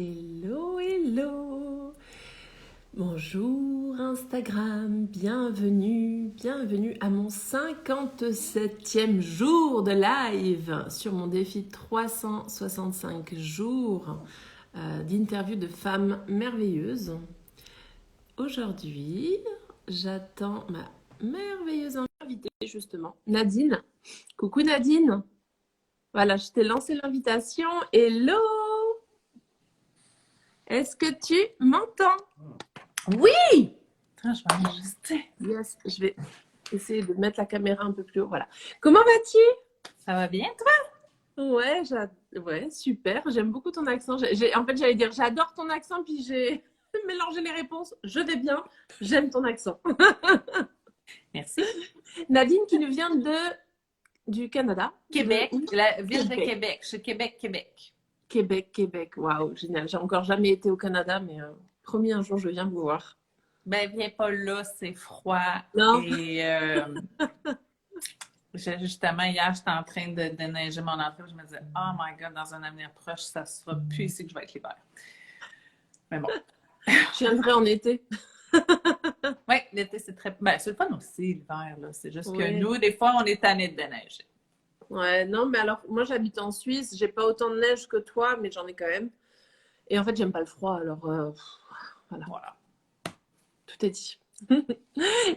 Hello, hello. Bonjour Instagram, bienvenue à mon 57e jour de live sur mon défi 365 jours d'interview de femmes merveilleuses. Aujourd'hui, j'attends ma merveilleuse invitée justement, Nadine. Coucou Nadine. Voilà, je t'ai lancé l'invitation. Hello! Est-ce que tu m'entends? Oui! Attends, je vais enregistrer. Yes, je vais essayer de mettre la caméra un peu plus haut. Voilà. Comment vas-tu? Ça va bien, toi? Ouais, super. J'aime beaucoup ton accent. En fait, j'allais dire j'adore ton accent, puis j'ai mélangé les réponses. Je vais bien. J'aime ton accent. Merci. Nadine qui nous vient du Canada. Québec, la ville Québec. de Québec. Je suis Québec. Québec. Waouh, génial. J'ai encore jamais été au Canada, mais promis un jour, je viens vous voir. Ben, viens pas là, c'est froid. Non. Et justement, hier, j'étais en train de déneiger mon entrée. Je me disais, oh my God, dans un avenir proche, ça sera plus ici que je vais être l'hiver. Mais bon. Je viendrai en été. Oui, l'été, c'est très. Ben, c'est le fun aussi, l'hiver, là. C'est juste que Oui. nous, des fois, on est tannés de déneiger. Ouais, non, mais alors, moi, j'habite en Suisse. J'ai pas autant de neige que toi, mais j'en ai quand même. Et en fait, j'aime pas le froid, alors voilà. Tout est dit.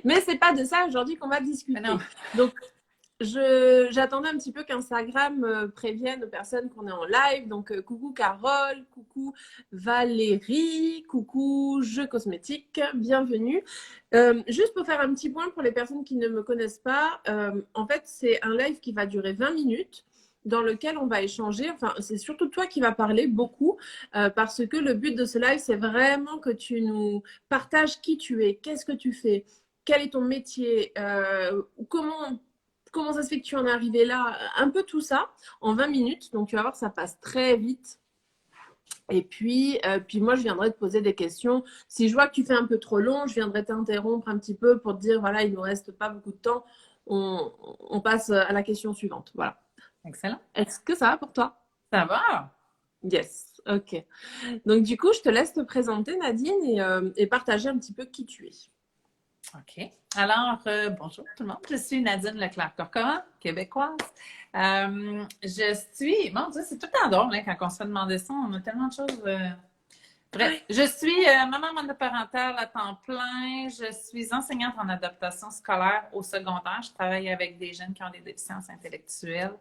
Mais c'est pas de ça aujourd'hui qu'on va discuter. Non. Donc, j'attendais un petit peu qu'Instagram prévienne aux personnes qu'on est en live. Donc, coucou Carole, coucou Valérie, coucou Jeux Cosmétiques, bienvenue. Juste pour faire un petit point pour les personnes qui ne me connaissent pas, en fait, c'est un live qui va durer 20 minutes dans lequel on va échanger. Enfin, c'est surtout toi qui vas parler beaucoup parce que le but de ce live, c'est vraiment que tu nous partages qui tu es, qu'est-ce que tu fais, quel est ton métier, comment ça se fait que tu en es arrivé là, un peu tout ça en 20 minutes. Donc, tu vas voir, ça passe très vite. Et puis moi, je viendrai te poser des questions. Si je vois que tu fais un peu trop long, je viendrai t'interrompre un petit peu pour te dire, voilà, il ne nous reste pas beaucoup de temps. On passe à la question suivante. Voilà. Excellent. Est-ce que ça va pour toi? Ça va? Yes, ok. Donc du coup, je te laisse te présenter, Nadine, et partager un petit peu qui tu es. OK. Alors, bonjour tout le monde. Je suis Nadine Leclerc-Corcoran, québécoise. Je suis, mon Dieu, c'est tout le temps drôle hein, quand on se fait demander ça. On a tellement de choses. Bref, je suis maman monoparentale à temps plein. Je suis enseignante en adaptation scolaire au secondaire. Je travaille avec des jeunes qui ont des déficiences intellectuelles.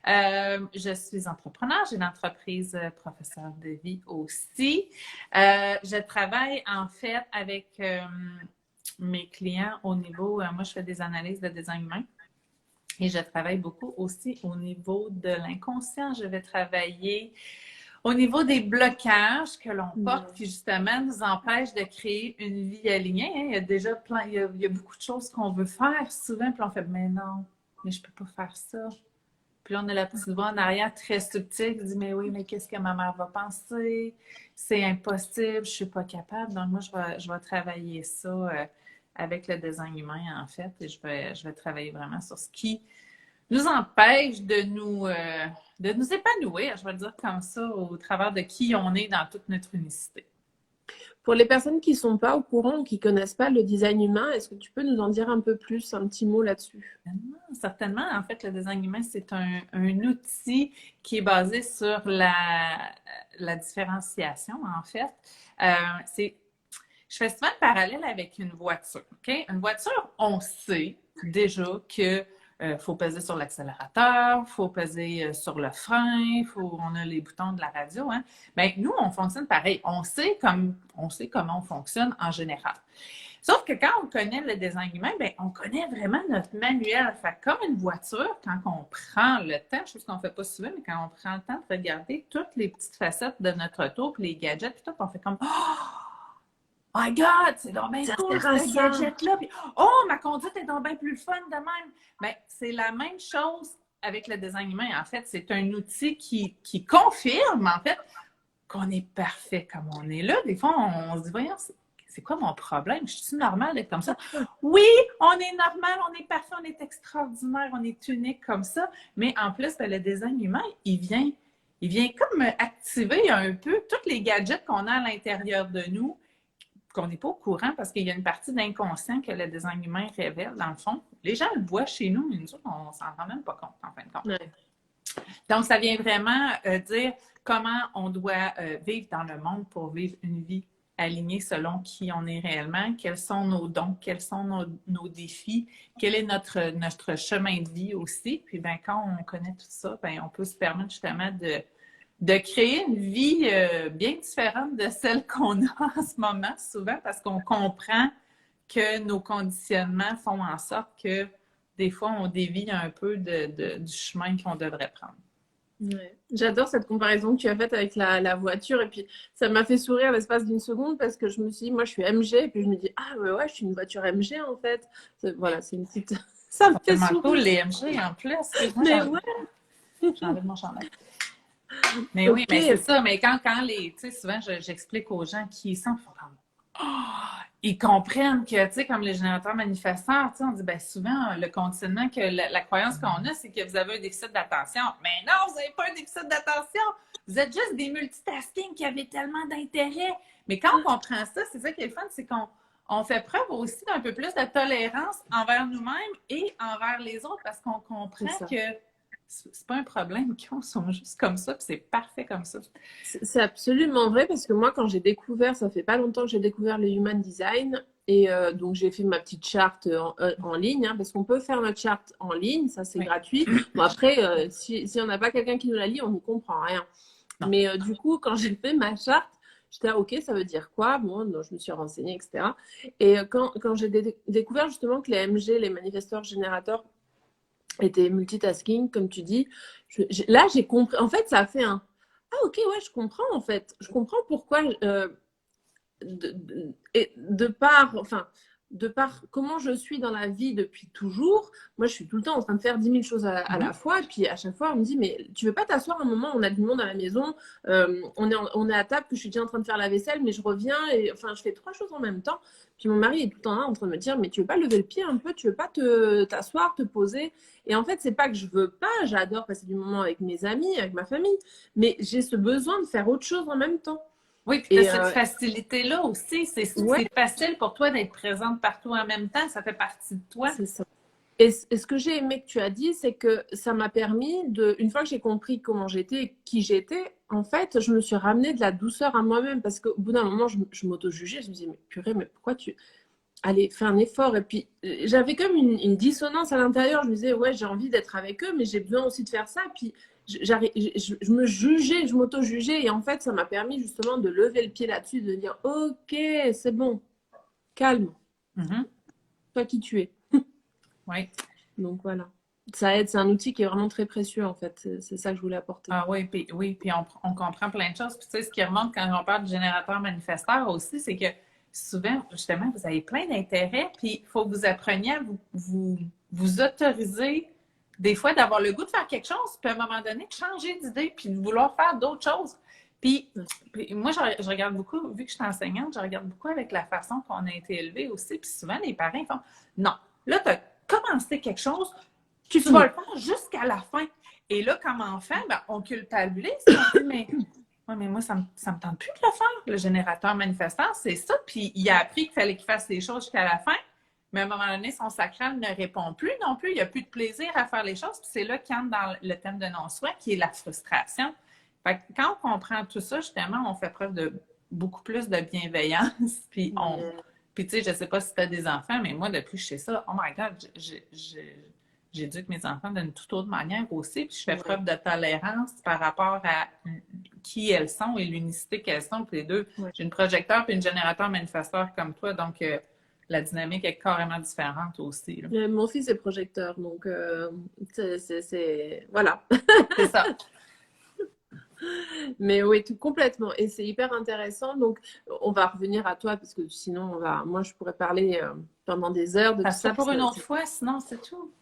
Je suis entrepreneur, j'ai une entreprise professeur de vie aussi. Je travaille en fait avec mes clients au niveau, moi je fais des analyses de design humain et je travaille beaucoup aussi au niveau de l'inconscient. Je vais travailler au niveau des blocages que l'on porte qui justement nous empêchent de créer une vie alignée. Hein. Il y a déjà plein, il y a beaucoup de choses qu'on veut faire souvent, puis on fait, mais non, mais je peux pas faire ça. Puis là, on a la petite voix en arrière très subtile qui dit, mais oui, mais qu'est-ce que ma mère va penser? C'est impossible, je suis pas capable. Donc, moi, je vais travailler ça avec le design humain, en fait, et je vais travailler vraiment sur ce qui nous empêche de nous épanouir, je vais le dire comme ça, au travers de qui on est dans toute notre unicité. Pour les personnes qui ne sont pas au courant ou qui ne connaissent pas le design humain, est-ce que tu peux nous en dire un peu plus, un petit mot là-dessus? Certainement. En fait, le design humain, c'est un outil qui est basé sur la différenciation, en fait. Je fais souvent le parallèle avec une voiture. OK? Une voiture, on sait déjà que faut peser sur l'accélérateur, faut peser sur le frein, on a les boutons de la radio. Hein? Bien, nous, on fonctionne pareil. On sait comment on fonctionne en général. Sauf que quand on connaît le design humain, bien, on connaît vraiment notre manuel. Fait comme une voiture, quand on prend le temps, chose qu'on ne fait pas souvent, mais quand on prend le temps de regarder toutes les petites facettes de notre auto, puis les gadgets, puis tout, on fait comme Oh my God, c'est donc bien cool ce gadget-là. Puis, oh, ma conduite est donc bien plus fun de même. Bien, c'est la même chose avec le design humain. En fait, c'est un outil qui confirme, en fait, qu'on est parfait comme on est là. Des fois, on se dit, voyons, c'est quoi mon problème? Je suis normale d'être comme ça? Oui, on est normal, on est parfait, on est extraordinaire, on est unique comme ça. Mais en plus, le design humain, il vient il vient comme activer un peu tous les gadgets qu'on a à l'intérieur de nous, qu'on n'est pas au courant parce qu'il y a une partie d'inconscient que le design humain révèle, dans le fond. Les gens le voient chez nous, mais nous autres, on s'en rend même pas compte, en fin de compte. Ouais. Donc, ça vient vraiment dire comment on doit vivre dans le monde pour vivre une vie alignée selon qui on est réellement, quels sont nos dons, quels sont nos défis, quel est notre chemin de vie aussi. Puis, ben, quand on connaît tout ça, ben, on peut se permettre justement de créer une vie bien différente de celle qu'on a en ce moment, souvent, parce qu'on comprend que nos conditionnements font en sorte que des fois, on dévie un peu du chemin qu'on devrait prendre. Ouais. J'adore cette comparaison que tu as faite avec la voiture et puis ça m'a fait sourire l'espace d'une seconde parce que je me suis dit, moi je suis MG et puis je me dis, ah ouais, je suis une voiture MG en fait. Voilà, c'est une petite... Ça me fait Tellement sourire. cool, les MG en plus. Moi, Mais ouais. j'ai envie de mon chandail. Mais oui, Ok. mais c'est ça. Mais quand tu sais, souvent, j'explique aux gens qui sont comme, ils comprennent que, tu sais, comme les générateurs manifestants, tu sais, on dit, ben souvent, le conditionnement, que la croyance qu'on a, c'est que vous avez un déficit d'attention. Mais non, vous n'avez pas un déficit d'attention. Vous êtes juste des multitasking qui avaient tellement d'intérêt. Mais quand on comprend ça, c'est ça qui est le fun, c'est qu'on fait preuve aussi d'un peu plus de tolérance envers nous-mêmes et envers les autres parce qu'on comprend que c'est pas un problème qu'ils sont juste comme ça, puis c'est parfait comme ça. C'est absolument vrai parce que moi, quand j'ai découvert, ça fait pas longtemps que j'ai découvert le Human Design et donc j'ai fait ma petite charte en ligne hein, parce qu'on peut faire notre charte en ligne, ça c'est gratuit. Bon, après, si on n'a pas quelqu'un qui nous la lit, on ne comprend rien. Non. Mais du coup, quand j'ai fait ma charte, j'étais OK, ça veut dire quoi? Bon, donc, je me suis renseignée, etc. Et quand j'ai découvert justement que les MG, les manifesteurs générateurs, étaient multitasking, comme tu dis, là j'ai compris. En fait, ça a fait un ah ok, ouais, je comprends en fait. Je comprends pourquoi, de par comment je suis dans la vie depuis toujours, moi je suis tout le temps en train de faire 10 000 choses à la fois. Et puis à chaque fois, on me dit, mais tu veux pas t'asseoir un moment, on a du monde à la maison, on est à table, que je suis déjà en train de faire la vaisselle, mais je reviens et enfin, je fais 3 choses en même temps. Puis mon mari est tout le temps là en train de me dire, mais tu veux pas lever le pied un peu, tu veux pas t'asseoir, te poser. Et en fait, c'est pas que je veux pas, j'adore passer du moment avec mes amis, avec ma famille, mais j'ai ce besoin de faire autre chose en même temps. Oui, puis tu as cette facilité-là aussi. C'est facile pour toi d'être présente partout en même temps. Ça fait partie de toi. C'est ça. Et ce que j'ai aimé que tu as dit, c'est que ça m'a permis une fois que j'ai compris comment j'étais, qui j'étais, en fait, je me suis ramenée de la douceur à moi-même parce qu'au bout d'un moment, je m'auto-jugeais. Je me disais, mais purée, mais pourquoi allez, fais un effort. Et puis, j'avais comme une dissonance à l'intérieur. Je me disais, ouais, j'ai envie d'être avec eux, mais j'ai besoin aussi de faire ça. Puis, je me jugeais, je m'auto-jugeais. Et en fait, ça m'a permis justement de lever le pied là-dessus, de dire, ok, c'est bon, calme. Toi qui tu es. Oui. Donc, voilà. Ça aide, c'est un outil qui est vraiment très précieux, en fait. C'est ça que je voulais apporter. Ah oui, puis on comprend plein de choses. Puis tu sais, ce qui remonte quand on parle de générateur manifesteur aussi, c'est que souvent, justement, vous avez plein d'intérêts, puis il faut que vous appreniez à vous autoriser des fois d'avoir le goût de faire quelque chose, puis à un moment donné, de changer d'idée, puis de vouloir faire d'autres choses. Puis moi, je regarde beaucoup, vu que je suis enseignante, je regarde beaucoup avec la façon qu'on a été élevé aussi, puis souvent, les parents font « Non, là, tu as commencé quelque chose, tu vas le faire jusqu'à la fin. » Et là, comme enfant, ben, on culpabilise. On dit, mais moi, ça me tente plus de le faire. Le générateur manifestant, c'est ça. Puis il a appris qu'il fallait qu'il fasse les choses jusqu'à la fin. Mais à un moment donné, son sacral ne répond plus non plus. Il n'y a plus de plaisir à faire les choses. Puis c'est là qu'il entre dans le thème de non-soi, qui est la frustration. Fait que quand on comprend tout ça, justement, on fait preuve de beaucoup plus de bienveillance. Puis Puis tu sais, je ne sais pas si tu as des enfants, mais moi, depuis que je sais ça, oh my God, j'éduque mes enfants d'une toute autre manière aussi, puis je fais preuve de tolérance par rapport à qui elles sont et l'unicité qu'elles sont, puis les deux. J'ai une projecteur puis une générateur manifesteur comme toi, donc la dynamique est carrément différente aussi. Là. Mon fils est projecteur, donc c'est... Voilà. C'est ça. Mais oui, tout complètement. Et c'est hyper intéressant. Donc, on va revenir à toi, parce que sinon, moi, je pourrais parler pendant des heures de tout ça. Pour une autre fois, sinon, c'est tout.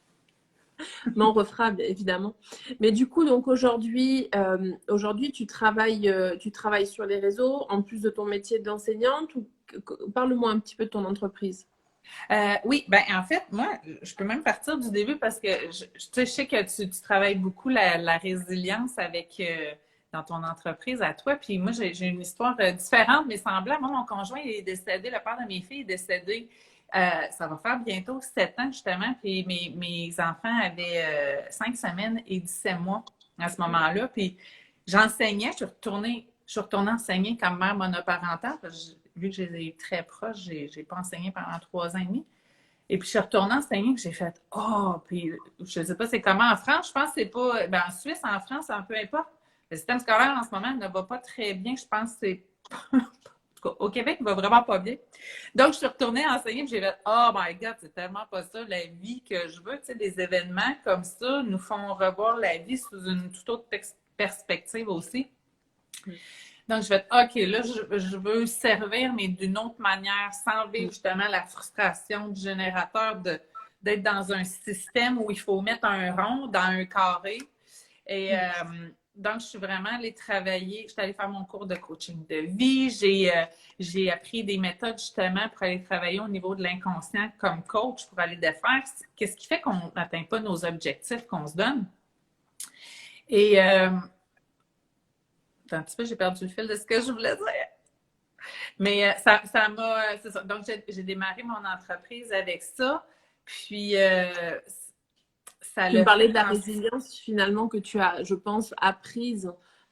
Mais on refera, évidemment. Mais du coup, donc aujourd'hui, tu travailles sur les réseaux en plus de ton métier d'enseignante. Parle-moi un petit peu de ton entreprise. Oui, ben en fait, moi, je peux même partir du début parce que je sais que tu travailles beaucoup la résilience avec dans ton entreprise à toi. Puis moi, j'ai une histoire différente, mais semblable. Moi, mon conjoint est décédé, le père de mes filles est décédé. Ça va faire bientôt 7 ans, justement. Puis mes enfants avaient 5 semaines et 17 mois à ce moment-là. Puis j'enseignais, je suis retournée enseigner comme mère monoparentale. Vu que je les ai eu très proches, j'ai pas enseigné pendant 3 ans et demi. Et puis, je suis retournée enseigner, que j'ai fait oh, puis je ne sais pas c'est comment en France, je pense que c'est pas. Ben, en Suisse, en France, peu importe. Le système scolaire en ce moment ne va pas très bien. Je pense que c'est. En tout cas, au Québec, il va vraiment pas bien. Donc, je suis retournée enseigner, puis j'ai fait oh my God, c'est tellement pas ça la vie que je veux. Tu sais, des événements comme ça nous font revoir la vie sous une toute autre perspective aussi. Donc, je vais être OK, là, je veux servir, mais d'une autre manière, sans vivre justement la frustration du générateur d'être dans un système où il faut mettre un rond dans un carré. Et donc, je suis vraiment allée travailler. Je suis allée faire mon cours de coaching de vie. J'ai appris des méthodes justement pour aller travailler au niveau de l'inconscient comme coach pour aller défaire. Qu'est-ce qui fait qu'on n'atteint pas nos objectifs qu'on se donne? Et un petit peu, j'ai perdu le fil de ce que je voulais dire. Mais ça m'a. C'est ça. Donc, j'ai démarré mon entreprise avec ça. Puis, ça Tu me l'a parlais fait de la résilience finalement que tu as, je pense, apprise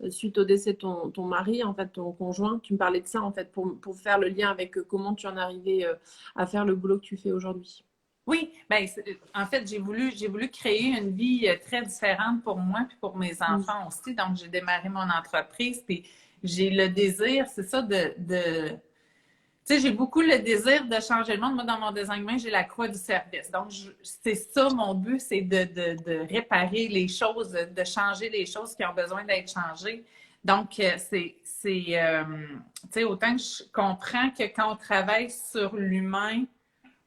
suite au décès de ton mari, en fait, ton conjoint. Tu me parlais de ça, en fait, pour faire le lien avec comment tu en es arrivé à faire le boulot que tu fais aujourd'hui. Oui, ben, en fait, j'ai voulu créer une vie très différente pour moi puis pour mes enfants aussi. Donc, j'ai démarré mon entreprise, puis j'ai le désir, c'est ça, tu sais, j'ai beaucoup le désir de changer le monde. Moi, dans mon design humain, j'ai la croix du service. Donc, c'est ça mon but, c'est de réparer les choses, de changer les choses qui ont besoin d'être changées. Donc, tu sais, autant que je comprends que quand on travaille sur l'humain,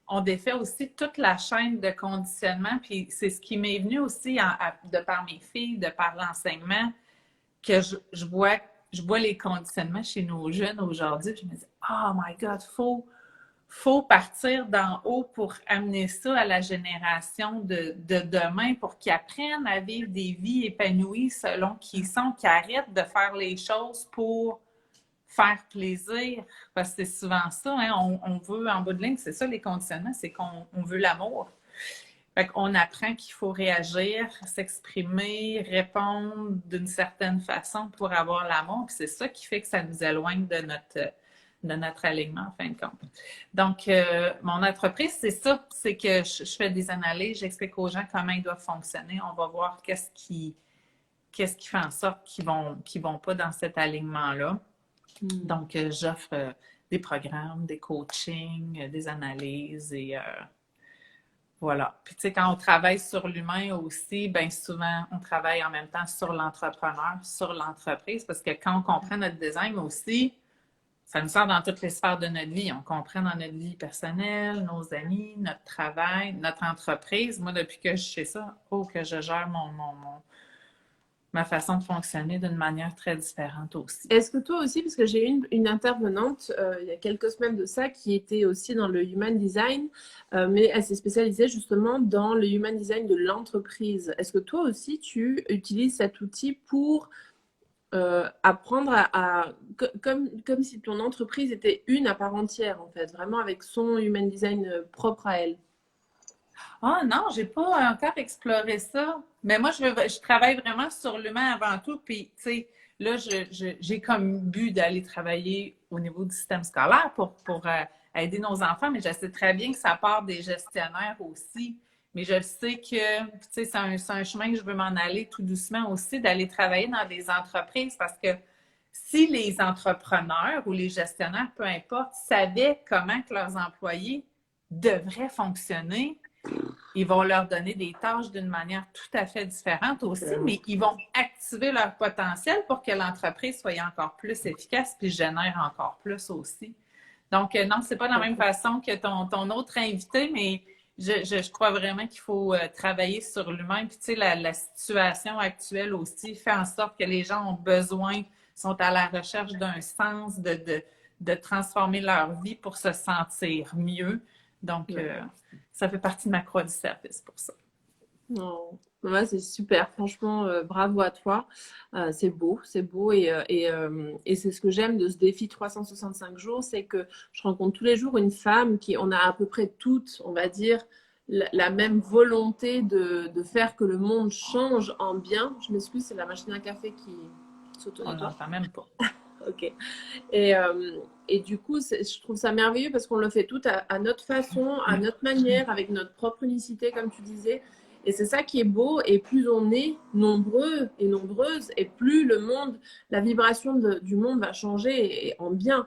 on défait aussi toute la chaîne de conditionnement. Puis c'est ce qui m'est venu aussi de par mes filles, de par l'enseignement, que je vois les conditionnements chez nos jeunes aujourd'hui. Je me dis, oh my God, faut partir d'en haut pour amener ça à la génération de demain pour qu'ils apprennent à vivre des vies épanouies selon qui ils sont, qu'ils arrêtent de faire les choses pour faire plaisir, parce que c'est souvent ça, hein, on veut, en bout de ligne, c'est ça les conditionnements, c'est qu'on veut l'amour. Fait qu'on apprend qu'il faut réagir, s'exprimer, répondre d'une certaine façon pour avoir l'amour, puis c'est ça qui fait que ça nous éloigne de notre alignement, en fin de compte. Donc, mon entreprise, c'est ça, c'est que je fais des analyses, j'explique aux gens comment ils doivent fonctionner, on va voir qu'est-ce qui fait en sorte qu'ils vont pas dans cet alignement-là. Donc, j'offre des programmes, des coachings, des analyses et voilà. Puis, tu sais, quand on travaille sur l'humain aussi, bien souvent, on travaille en même temps sur l'entrepreneur, sur l'entreprise, parce que quand on comprend notre design aussi, ça nous sert dans toutes les sphères de notre vie. On comprend dans notre vie personnelle, nos amis, notre travail, notre entreprise. Moi, depuis que je sais ça, que je gère ma façon de fonctionner d'une manière très différente aussi. Est-ce que toi aussi, parce que j'ai eu une intervenante il y a quelques semaines de ça qui était aussi dans le human design, mais elle s'est spécialisée justement dans le human design de l'entreprise. Est-ce que toi aussi, tu utilises cet outil pour apprendre comme si ton entreprise était une à part entière, en fait, vraiment avec son human design propre à elle? Ah non, j'ai pas encore exploré ça. Mais moi, je travaille vraiment sur l'humain avant tout. Puis, tu sais, là, j'ai comme but d'aller travailler au niveau du système scolaire pour aider nos enfants, mais je sais très bien que ça part des gestionnaires aussi. Mais je sais que, tu sais, c'est un chemin que je veux m'en aller tout doucement aussi, d'aller travailler dans des entreprises parce que si les entrepreneurs ou les gestionnaires, peu importe, savaient comment que leurs employés devraient fonctionner, ils vont leur donner des tâches d'une manière tout à fait différente aussi, mais ils vont activer leur potentiel pour que l'entreprise soit encore plus efficace puis génère encore plus aussi. Donc, non, c'est pas de la même façon que ton autre invité, mais je crois vraiment qu'il faut travailler sur l'humain. Puis, tu sais, la situation actuelle aussi fait en sorte que les gens ont besoin, sont à la recherche d'un sens, de transformer leur vie pour se sentir mieux. Donc, ça fait partie de ma croix du service pour ça. Non. Ouais, c'est super. Franchement, bravo à toi. C'est beau et c'est ce que j'aime de ce défi 365 jours, c'est que je rencontre tous les jours une femme qui, on a à peu près toutes, on va dire, la même volonté de faire que le monde change en bien. Je m'excuse, c'est la machine à café qui On s'auto-nettoie. l'entend même pas. Ok. Et, euh, et du coup, je trouve ça merveilleux parce qu'on le fait tout à notre façon, à notre manière, avec notre propre unicité, comme tu disais. Et c'est ça qui est beau. Et plus on est nombreux et nombreuses, et plus le monde, la vibration du monde va changer et en bien.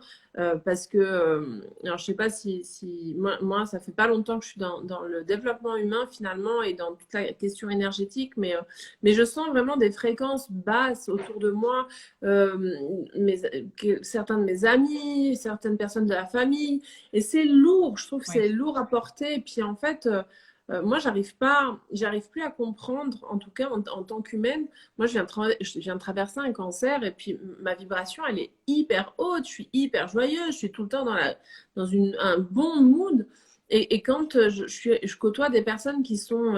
Parce que, alors je sais pas si moi, ça fait pas longtemps que je suis dans le développement humain finalement et dans toute la question énergétique, mais je sens vraiment des fréquences basses autour de moi, mes, certains de mes amis, certaines personnes de la famille. Et c'est lourd, je trouve que Oui. c'est lourd à porter. Et puis en fait, moi, j'arrive plus à comprendre, en tout cas en tant qu'humaine. Moi, je viens de traverser un cancer et puis ma vibration, elle est hyper haute. Je suis hyper joyeuse, je suis tout le temps dans un bon mood. Et quand je côtoie des personnes qui sont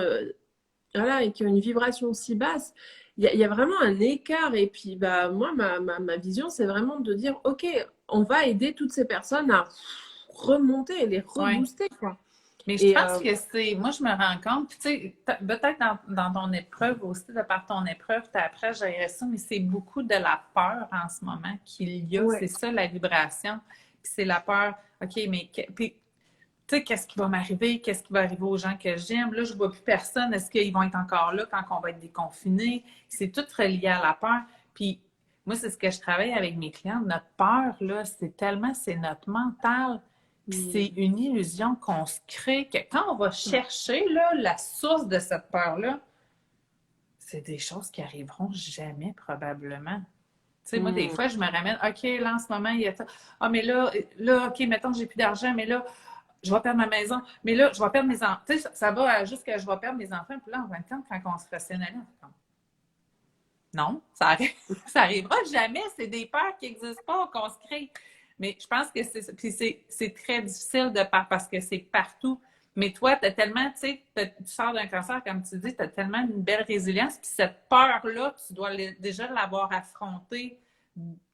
voilà, et qui ont une vibration si basse, il y a vraiment un écart. Et puis, bah, moi, ma vision, c'est vraiment de dire, OK, on va aider toutes ces personnes à remonter et les Oui. rebooster, quoi. Mais je Et pense que c'est, moi, je me rends compte, puis tu sais, peut-être dans ton épreuve aussi, de par ton épreuve, tu as appris à gérer ça, mais c'est beaucoup de la peur en ce moment qu'il y a. ouais, C'est ça la vibration. Puis c'est la peur, OK, mais puis, tu sais, qu'est-ce qui va m'arriver? Qu'est-ce qui va arriver aux gens que j'aime? Là, je ne vois plus personne. Est-ce qu'ils vont être encore là quand on va être déconfinés? C'est tout relié à la peur. Puis moi, c'est ce que je travaille avec mes clients. Notre peur, là, c'est notre mental. Puis c'est mm, une illusion qu'on se crée, que quand on va chercher là, la source de cette peur-là, c'est des choses qui arriveront jamais probablement. Tu sais, moi, des mm. fois, je me ramène, OK, là, en ce moment, il y a ça. Ah, mais là, OK, mettons, j'ai plus d'argent, mais là, je vais perdre ma maison, mais là, je vais perdre mes enfants. Tu sais, ça va jusqu'à je vais perdre mes enfants. Puis là, en 20 ans, quand on se rationalise, on fait comme, non, ça arrivera jamais. C'est des peurs qui n'existent pas, qu'on se crée. Mais je pense que c'est très difficile de parce que c'est partout. Mais toi, tu as tellement, tu sais, tu sors d'un cancer, comme tu dis, tu as tellement une belle résilience. Puis cette peur-là, tu dois déjà l'avoir affrontée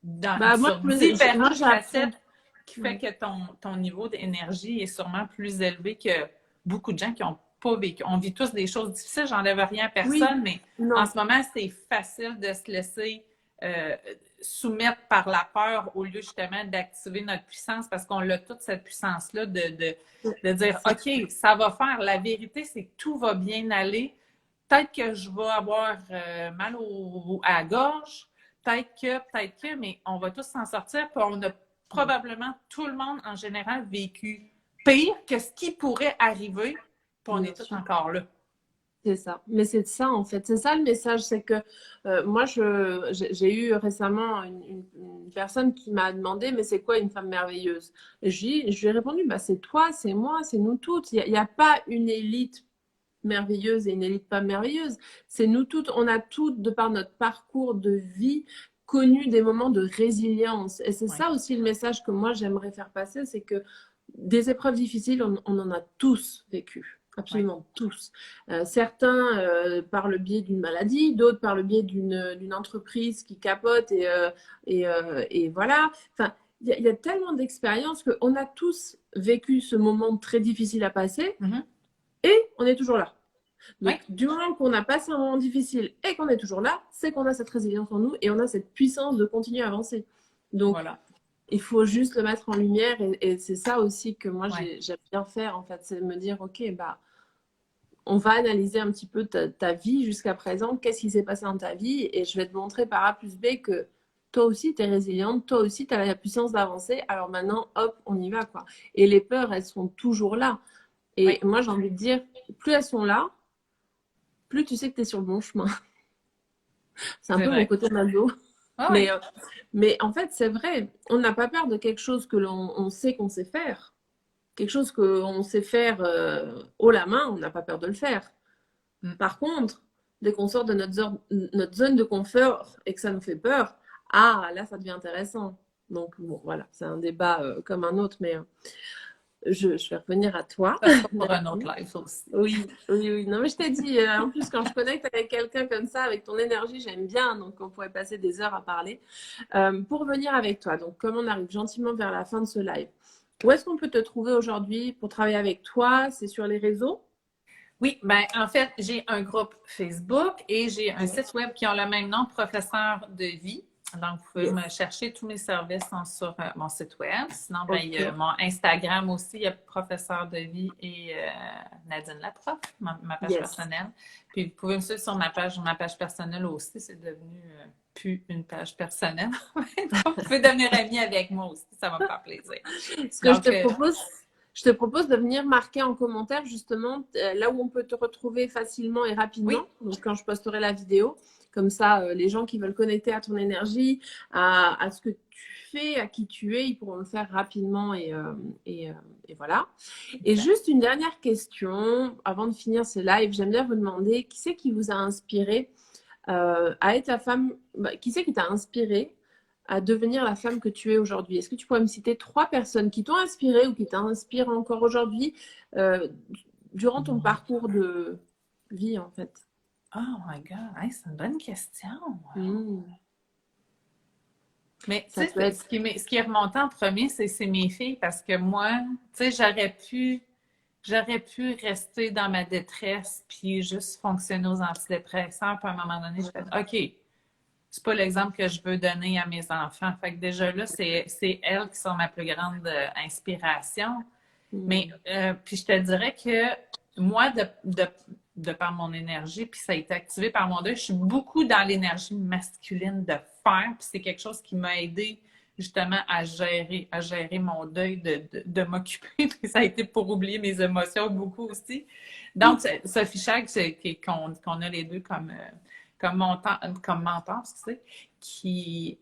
Bah, sur différentes j'apprends. facettes qui fait Ouais. que ton niveau d'énergie est sûrement plus élevé que beaucoup de gens qui n'ont pas vécu. On vit tous des choses difficiles, j'enlève rien à Oui, personne, mais en non, ce moment, c'est facile de se laisser euh, soumettre par la peur au lieu justement d'activer notre puissance parce qu'on a toute cette puissance-là de dire c'est OK, ça va faire. La vérité, c'est que tout va bien aller. Peut-être que je vais avoir mal à la gorge, peut-être que, mais on va tous s'en sortir. Puis on a probablement tout le monde en général vécu pire que ce qui pourrait arriver, puis on bien est tous sûr. encore là. C'est ça. Mais c'est ça, en fait. C'est ça le message. C'est que moi, j'ai eu récemment une personne qui m'a demandé, mais c'est quoi une femme merveilleuse? Et je lui ai répondu, bah, c'est toi, c'est moi, c'est nous toutes. Il y a pas une élite merveilleuse et une élite pas merveilleuse. C'est nous toutes. On a toutes, de par notre parcours de vie, connu des moments de résilience. Et c'est Oui, ça aussi le message que moi, j'aimerais faire passer, c'est que des épreuves difficiles, on en a tous vécu. oui. Absolument tous. Certains par le biais d'une maladie, d'autres par le biais d'une entreprise qui capote et voilà. Enfin, il y a tellement d'expériences qu'on a tous vécu ce moment très difficile à passer Mhm. et on est toujours là. Oui, Donc, du moment qu'on a passé un moment difficile et qu'on est toujours là, c'est qu'on a cette résilience en nous et on a cette puissance de continuer à avancer. Donc, voilà. il faut juste le mettre en lumière et c'est ça aussi que moi Oui, j'aime bien faire en fait, c'est de me dire ok, bah on va analyser un petit peu ta vie jusqu'à présent, qu'est-ce qui s'est passé dans ta vie et je vais te montrer par A plus B que toi aussi tu es résiliente, toi aussi tu as la puissance d'avancer, alors maintenant hop, on y va quoi. Et les peurs, elles sont toujours là. Et oui, moi j'ai envie de dire, plus elles sont là, plus tu sais que tu es sur le bon chemin. C'est un c'est peu mon vrai. côté maso. Oui, Mais, oui, euh, mais en fait, c'est vrai, on n'a pas peur de quelque chose que l'on sait qu'on sait faire. Quelque chose qu'on sait faire haut la main, on n'a pas peur de le faire. mm, Par contre, dès qu'on sort de notre zone de confort et que ça nous fait peur, ah, là, ça devient intéressant. Donc, bon, voilà, c'est un débat comme un autre, mais je vais revenir à toi. Ça sera pour un autre live aussi. Oui, oui, oui. Non, mais je t'ai dit, en plus, quand je connecte avec quelqu'un comme ça, avec ton énergie, j'aime bien. Donc, on pourrait passer des heures à parler. Pour venir avec toi, donc, comme on arrive gentiment vers la fin de ce live, où est-ce qu'on peut te trouver aujourd'hui pour travailler avec toi? C'est sur les réseaux? Oui, ben en fait, j'ai un groupe Facebook et j'ai un site web qui a le même nom, Professeur de vie. Donc, vous pouvez me chercher, tous mes services sont sur mon site web. Sinon, ben, il y a mon Instagram aussi, il y a Professeur de vie et Nadine la prof, ma page personnelle. Puis, vous pouvez me suivre sur ma page personnelle aussi, c'est devenu plus une page personnelle. Donc, vous pouvez devenir ami avec moi aussi, ça va me faire plaisir. Ce que je te propose de venir marquer en commentaire justement là où on peut te retrouver facilement et rapidement. Oui. Donc, quand je posterai la vidéo, comme ça, les gens qui veulent connecter à ton énergie, à ce que tu fais, à qui tu es, ils pourront le faire rapidement et voilà. Et juste une dernière question, avant de finir ce live, j'aime bien vous demander qui c'est qui vous a inspiré à être la femme, qui c'est qui t'a inspiré à devenir la femme que tu es aujourd'hui? Est-ce que tu pourrais me citer 3 personnes qui t'ont inspiré ou qui t'inspirent encore aujourd'hui durant ton parcours de vie, en fait? Oh my God, hey, c'est une bonne question. Mais tu sais, ce qui est remonté en premier, c'est mes filles, parce que moi, tu sais, j'aurais pu rester dans ma détresse puis juste fonctionner aux antidépresseurs. Puis à un moment donné, je fais OK, c'est pas l'exemple que je veux donner à mes enfants. Fait que déjà là, c'est elles qui sont ma plus grande inspiration. Mais puis je te dirais que moi, de par mon énergie, puis ça a été activé par mon deuil, je suis beaucoup dans l'énergie masculine de faire, puis c'est quelque chose qui m'a aidé justement à gérer mon deuil, de m'occuper, puis ça a été pour oublier mes émotions beaucoup aussi. Donc, Sophie Chag, qu'on a les deux comme mentor, qui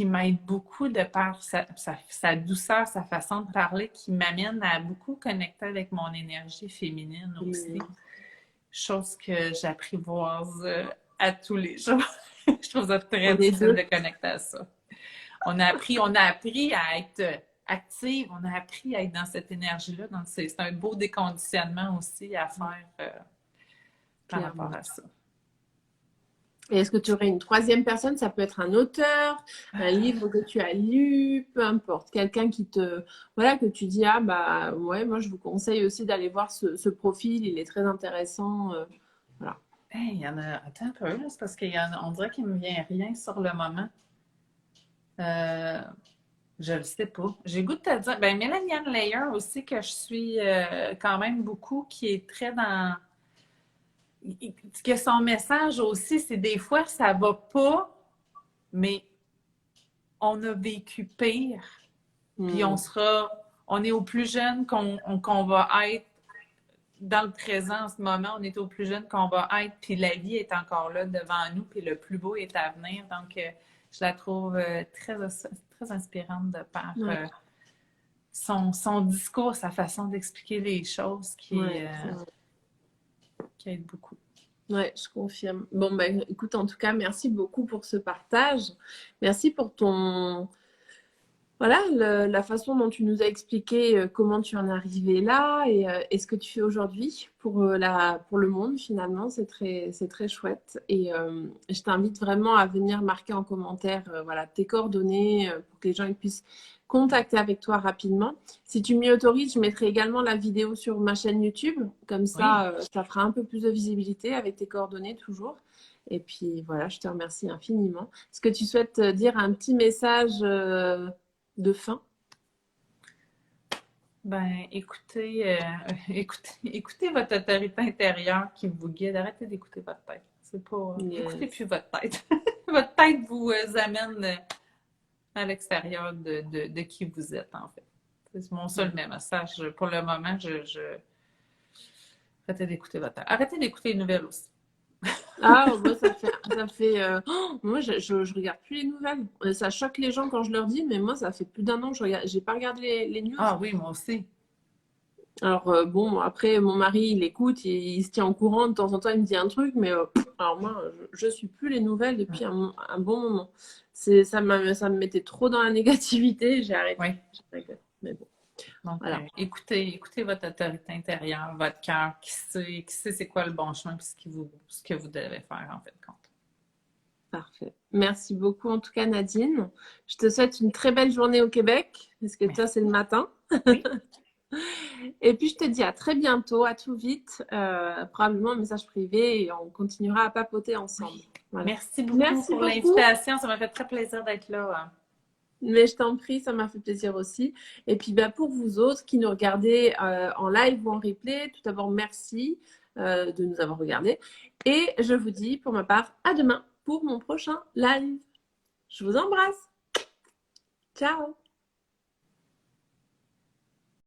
m'aide beaucoup de par sa douceur, sa façon de parler, qui m'amène à beaucoup connecter avec mon énergie féminine aussi. Chose que j'apprivoise à tous les jours. Je trouve ça très difficile de connecter à ça. On a appris à être active, on a appris à être dans cette énergie-là. Donc, c'est un beau déconditionnement aussi à faire par rapport à ça. Et est-ce que tu aurais une 3e personne? Ça peut être un auteur, un livre que tu as lu, peu importe. Quelqu'un qui te... Voilà, que tu dis, ah bah ouais, moi je vous conseille aussi d'aller voir ce profil, il est très intéressant. Voilà. Hey, il y en a... Attends un peu, là, c'est parce qu'on dirait qu'il ne me vient rien sur le moment. Je ne le sais pas. J'ai goût de te dire... Ben, Mélanie Ann Layer aussi, que je suis quand même beaucoup, qui est très dans... Que son message aussi, c'est des fois, ça va pas, mais on a vécu pire. Puis on est au plus jeune qu'on va être dans le présent en ce moment. On est au plus jeune qu'on va être. Puis la vie est encore là devant nous. Puis le plus beau est à venir. Donc, je la trouve très inspirante de par son discours, sa façon d'expliquer les choses qui aide beaucoup. Oui, je confirme. Bon, ben, écoute, en tout cas, merci beaucoup pour ce partage. Merci pour ton... Voilà, la façon dont tu nous as expliqué comment tu en es arrivé là et ce que tu fais aujourd'hui pour le monde, finalement. C'est très chouette. Et je t'invite vraiment à venir marquer en commentaire voilà, tes coordonnées pour que les gens puissent contacter avec toi rapidement. Si tu m'y autorises, je mettrai également la vidéo sur ma chaîne YouTube. Comme ça, ça fera un peu plus de visibilité avec tes coordonnées toujours. Et puis voilà, je te remercie infiniment. Est-ce que tu souhaites dire un petit message de fin? Ben, écoutez votre autorité intérieure qui vous guide. Arrêtez d'écouter votre tête. C'est pas... Écoutez plus votre tête. Votre tête vous amène à l'extérieur de qui vous êtes, en fait. C'est mon seul message. Pour le moment, arrêtez d'écouter votre tête. Arrêtez d'écouter les nouvelles aussi. Ah, moi, moi, je regarde plus les nouvelles. Ça choque les gens quand je leur dis, mais moi, ça fait plus d'1 an que j'ai pas regardé les news. Ah oui, moi aussi. Alors, bon, après, mon mari, il écoute, il se tient au courant. De temps en temps, il me dit un truc, mais alors moi, je suis plus les nouvelles depuis un bon moment. Ça me mettait trop dans la négativité. J'ai arrêté. Oui. Mais bon. Donc, Voilà, écoutez votre autorité intérieure, votre cœur, qui sait c'est quoi le bon chemin et ce que vous devez faire en fait compte. parfait. Merci beaucoup en tout cas Nadine. Je te souhaite une très belle journée au Québec, parce que toi Merci. c'est le matin. Oui. Et puis je te dis à très bientôt, à tout vite, probablement un message privé et on continuera à papoter ensemble. Oui. Voilà. Merci beaucoup Merci pour beaucoup. l'invitation. Ça m'a fait très plaisir d'être là. Mais je t'en prie, ça m'a fait plaisir aussi. Et puis bah, pour vous autres qui nous regardez en live ou en replay, tout d'abord merci de nous avoir regardés. Et je vous dis pour ma part à demain pour mon prochain live. Je vous embrasse. Ciao.